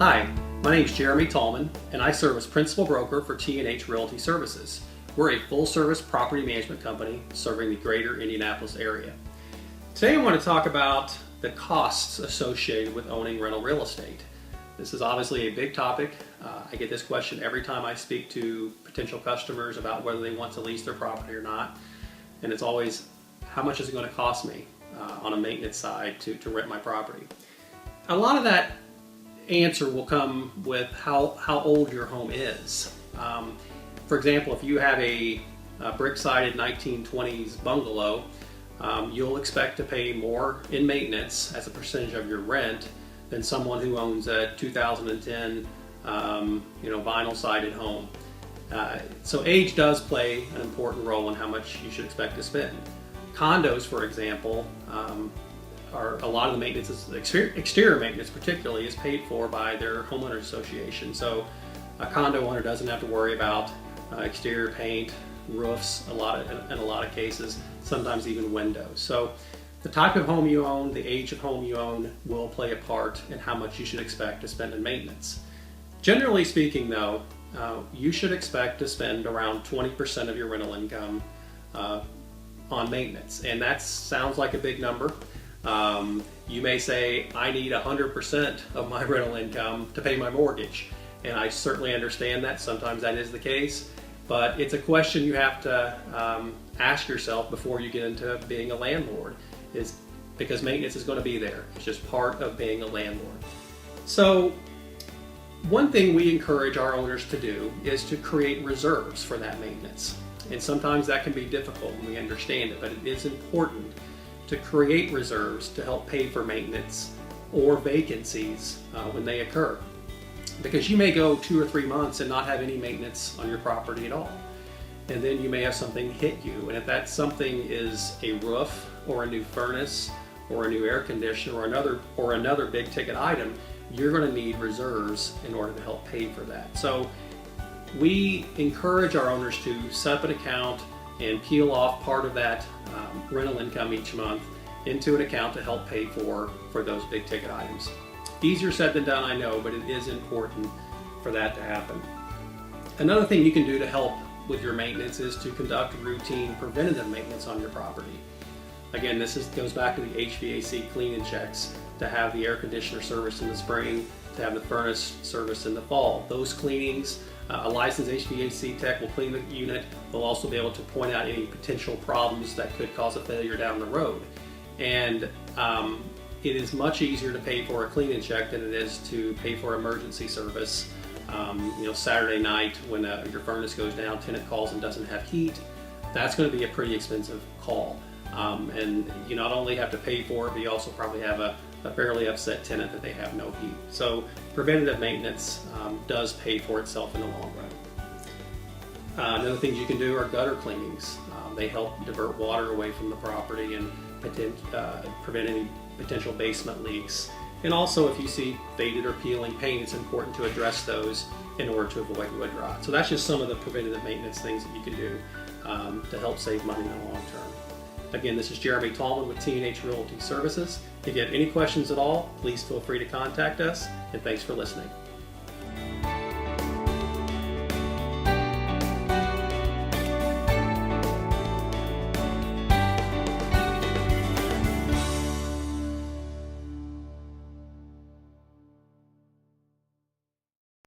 Hi, my name is Jeremy Tallman, and I serve as Principal Broker for T&H Realty Services. We're a full-service property management company serving the greater Indianapolis area. Today I want to talk about the costs associated with owning rental real estate. This is obviously a big topic. I get this question every time I speak to potential customers about whether they want to lease their property or not. And it's always, how much is it going to cost me on a maintenance side to rent my property? A lot of that answer will come with how old your home is. For example, if you have a brick-sided 1920s bungalow, you'll expect to pay more in maintenance as a percentage of your rent than someone who owns a 2010 vinyl-sided home. So age does play an important role in how much you should expect to spend. Condos, for example, are a lot of the maintenance, exterior maintenance particularly, is paid for by their homeowners association. So a condo owner doesn't have to worry about exterior paint, roofs, in a lot of cases, sometimes even windows. So the type of home you own, the age of home you own will play a part in how much you should expect to spend in maintenance. Generally speaking though, you should expect to spend around 20% of your rental income on maintenance. And that sounds like a big number. You may say, I need 100% of my rental income to pay my mortgage. And I certainly understand that. Sometimes that is the case. But it's a question you have to ask yourself before you get into being a landlord, is because maintenance is going to be there. It's just part of being a landlord. So one thing we encourage our owners to do is to create reserves for that maintenance. And sometimes that can be difficult, and we understand it, but it is important to create reserves to help pay for maintenance or vacancies when they occur. Because you may go 2 or 3 months and not have any maintenance on your property at all. And then you may have something hit you. And if that something is a roof or a new furnace or a new air conditioner or another big ticket item, you're going to need reserves in order to help pay for that. So we encourage our owners to set up an account and peel off part of that rental income each month into an account to help pay for those big ticket items. Easier said than done, I know, but it is important for that to happen. Another thing you can do to help with your maintenance is to conduct routine preventative maintenance on your property. Again, goes back to the HVAC cleaning checks, to have the air conditioner serviced in the spring, to have the furnace serviced in the fall. Those cleanings, a licensed HVAC tech will clean the unit. They'll also be able to point out any potential problems that could cause a failure down the road. And it is much easier to pay for a cleaning check than it is to pay for emergency service. Saturday night when your furnace goes down, tenant calls and doesn't have heat, that's going to be a pretty expensive call. And you not only have to pay for it, but you also probably have a fairly upset tenant that they have no heat. So preventative maintenance does pay for itself in the long run. Another things you can do are gutter cleanings. They help divert water away from the property and prevent any potential basement leaks. And also if you see faded or peeling paint, it's important to address those in order to avoid wood rot. So that's just some of the preventative maintenance things that you can do to help save money in the long term. Again, this is Jeremy Tallman with T&H Realty Services. If you have any questions at all, please feel free to contact us, and thanks for listening.